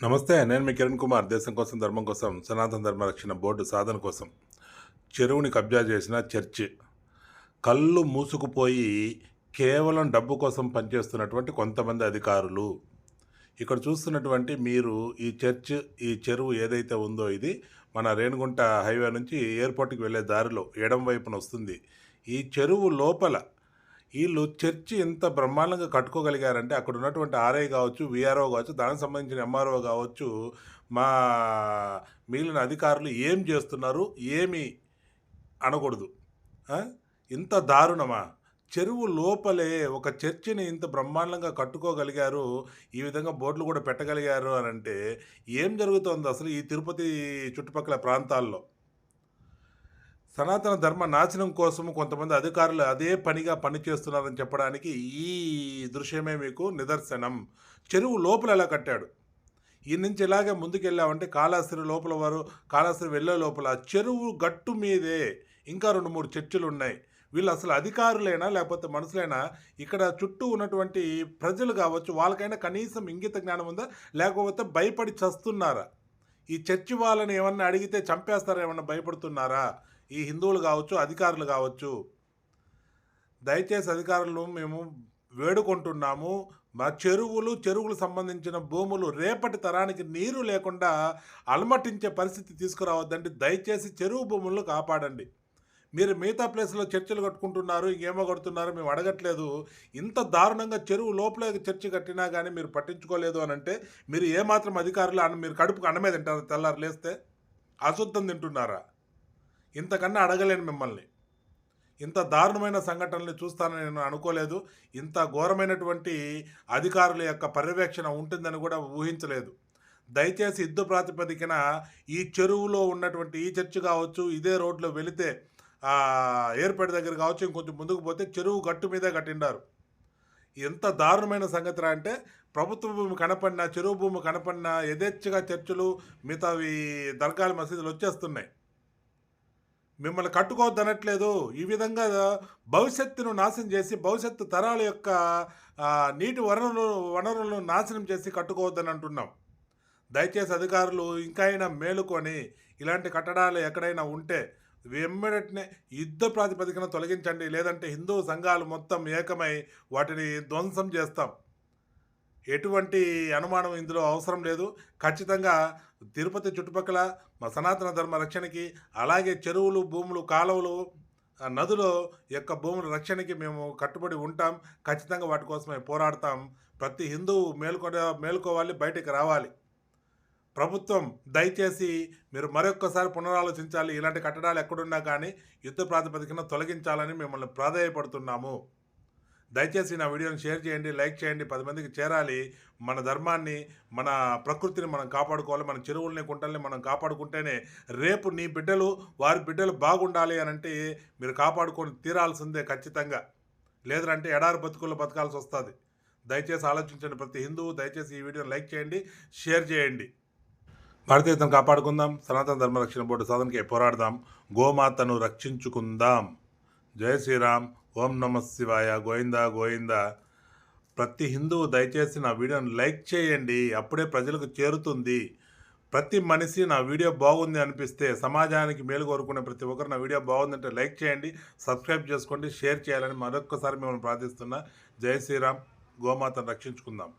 నమస్తే. నేను మీ కిరణ్ కుమార్. దేశం కోసం, ధర్మం కోసం, సనాతన ధర్మ రక్షణ బోర్డు సాధన కోసం చెరువుని కబ్జా చేసిన చర్చి, కళ్ళు మూసుకుపోయి కేవలం డబ్బు కోసం పనిచేస్తున్నటువంటి కొంతమంది అధికారులు. ఇక్కడ చూస్తున్నటువంటి మీరు ఈ చెరువు ఏదైతే ఉందో ఇది మన రేణిగుంట హైవే నుంచి ఎయిర్పోర్ట్‌కి వెళ్ళే దారిలో ఎడమ వైపున వస్తుంది. ఈ చెరువు లోపల ఈళ్ళు చర్చి ఎంత బ్రహ్మాండంగా కట్టుకోగలిగారంటే అక్కడ ఉన్నటువంటి ఆర్ఐ కావచ్చు, వీఆర్ఓ కావచ్చు, దానికి సంబంధించిన ఎంఆర్ఓ కావచ్చు, మా మిగిలిన అధికారులు ఏం చేస్తున్నారు, ఏమి అనకూడదు. ఆ! ఇంత దారుణమా? చెరువు లోపలే ఒక చర్చిని ఇంత బ్రహ్మాండంగా కట్టుకోగలిగారు. ఈ విధంగా బోర్డులు కూడా పెట్టగలిగారు అనంటే ఏం జరుగుతోంది అసలు ఈ తిరుపతి చుట్టుపక్కల ప్రాంతాల్లో? సనాతన ధర్మ నాశనం కోసం కొంతమంది అధికారులు అదే పనిగా పనిచేస్తున్నారని చెప్పడానికి ఈ దృశ్యమే మీకు నిదర్శనం. చెరువు లోపల ఎలా కట్టాడు? ఈ నుంచి ఇలాగే ముందుకెళ్ళామంటే కాళహస్తి వెళ్ళే లోపల చెరువు గట్టు మీదే ఇంకా 2, 3 చర్చిలు ఉన్నాయి. వీళ్ళు అసలు అధికారులేనా లేకపోతే మనుషులేనా? ఇక్కడ చుట్టూ ఉన్నటువంటి ప్రజలు కావచ్చు, వాళ్ళకైనా కనీసం ఇంగిత జ్ఞానం ఉందా? లేకపోతే భయపడి చస్తున్నారా? ఈ చర్చి వాళ్ళని ఏమన్నా అడిగితే చంపేస్తారా ఏమన్నా భయపడుతున్నారా? ఈ హిందువులు కావచ్చు, అధికారులు కావచ్చు. దయచేసి అధికారులు మేము వేడుకుంటున్నాము. మా చెరువులకు సంబంధించిన భూములు రేపటి తరానికి నీరు లేకుండా అలమటించే పరిస్థితి తీసుకురావద్దండి. దయచేసి చెరువు భూములను కాపాడండి. మీరు మిగతా ప్లేస్లో చర్చలు కట్టుకుంటున్నారు, ఇంకేమో కడుతున్నారు, మేము అడగట్లేదు. ఇంత దారుణంగా చెరువు లోపల చర్చి కట్టినా కానీ మీరు పట్టించుకోలేదు అని అంటే మీరు ఏమాత్రం అధికారులు మీరు కడుపుకు అన్నమే తింటారు తెల్లారు లేస్తే? అశుద్ధం తింటున్నారా? ఇంతకన్నా అడగలేను మిమ్మల్ని. ఇంత దారుణమైన సంఘటనలు చూస్తానని నేను అనుకోలేదు. ఇంత ఘోరమైనటువంటి అధికారుల యొక్క పర్యవేక్షణ ఉంటుందని కూడా ఊహించలేదు. దయచేసి యుద్ధ ప్రాతిపదికన ఈ చెరువులో ఉన్నటువంటి ఈ చర్చి కావచ్చు, ఇదే రోడ్లో వెళితే ఎయిర్‌పోర్ట్ దగ్గర కావచ్చు, ఇంకొంచెం ముందుకు పోతే చెరువు గట్టు మీదే కట్టిండారు. ఎంత దారుణమైన సంగతిరా అంటే ప్రభుత్వ భూమి కనపడినా, చెరువు భూమి కనపడినా యథేచ్ఛగా చర్చిలు, మిగతావి దర్గాలు, మసీదులు వచ్చేస్తున్నాయి. మిమ్మల్ని కట్టుకోవద్దనట్లేదు. ఈ విధంగా భవిష్యత్తును నాశనం చేసి, భవిష్యత్తు తరాల యొక్క నీటి వనరులను నాశనం చేసి కట్టుకోవద్దని అంటున్నాం. దయచేసి అధికారులు ఇంకైనా మేలుకొని ఇలాంటి కట్టడాలు ఎక్కడైనా ఉంటే వెంబడనే యుద్ధ ప్రాతిపదికన తొలగించండి. లేదంటే హిందూ సంఘాలు మొత్తం ఏకమై వాటిని ధ్వంసం చేస్తాం. ఎటువంటి అనుమానం ఇందులో అవసరం లేదు. ఖచ్చితంగా తిరుపతి చుట్టుపక్కల మా సనాతన ధర్మ రక్షణకి, అలాగే చెరువులు, భూములు, కాలువలు, నదుల యొక్క భూముల రక్షణకి మేము కట్టుబడి ఉంటాం. ఖచ్చితంగా వాటి కోసమే పోరాడతాం. ప్రతి హిందువు మేలుకోవాలి, బయటికి రావాలి. ప్రభుత్వం దయచేసి మీరు మరొక్కసారి పునరాలోచించాలి. ఇలాంటి కట్టడాలు ఎక్కడున్నా కానీ యుద్ధ ప్రాతిపదికన తొలగించాలని మిమ్మల్ని ప్రాధేయపడుతున్నాము. దయచేసి నా వీడియోని షేర్ చేయండి, లైక్ చేయండి. 10 మందికి చేరాలి. మన ధర్మాన్ని, మన ప్రకృతిని మనం కాపాడుకోవాలి. మన చెరువుల్ని, కుంటల్ని మనం కాపాడుకుంటేనే రేపు నీ బిడ్డలు, వారి బిడ్డలు బాగుండాలి అని అంటే మీరు కాపాడుకొని తీరాల్సిందే ఖచ్చితంగా. లేదంటే ఎడారి బతుకుల్లో బతకాల్సి వస్తుంది. దయచేసి ఆలోచించండి ప్రతి హిందువు. దయచేసి ఈ వీడియోని లైక్ చేయండి, షేర్ చేయండి. భారతీయతను కాపాడుకుందాం. సనాతన ధర్మ రక్షణ బోర్డు సాధనకి పోరాడదాం. గోమాతను రక్షించుకుందాం. జై శ్రీరామ్. ఓం నమ శివాయ. గోవిందా గోవిందా. ప్రతి హిందువు దయచేసి నా వీడియోని లైక్ చేయండి. అప్పుడే ప్రజలకు చేరుతుంది. ప్రతి మనిషి నా వీడియో బాగుంది అనిపిస్తే, సమాజానికి మేలు కోరుకునే ప్రతి ఒక్కరు నా వీడియో బాగుందంటే లైక్ చేయండి, సబ్స్క్రైబ్ చేసుకోండి, షేర్ చేయాలని మరొక్కసారి మిమ్మల్ని ప్రార్థిస్తున్నా. జై శ్రీరామ్. గోమాతను రక్షించుకుందాం.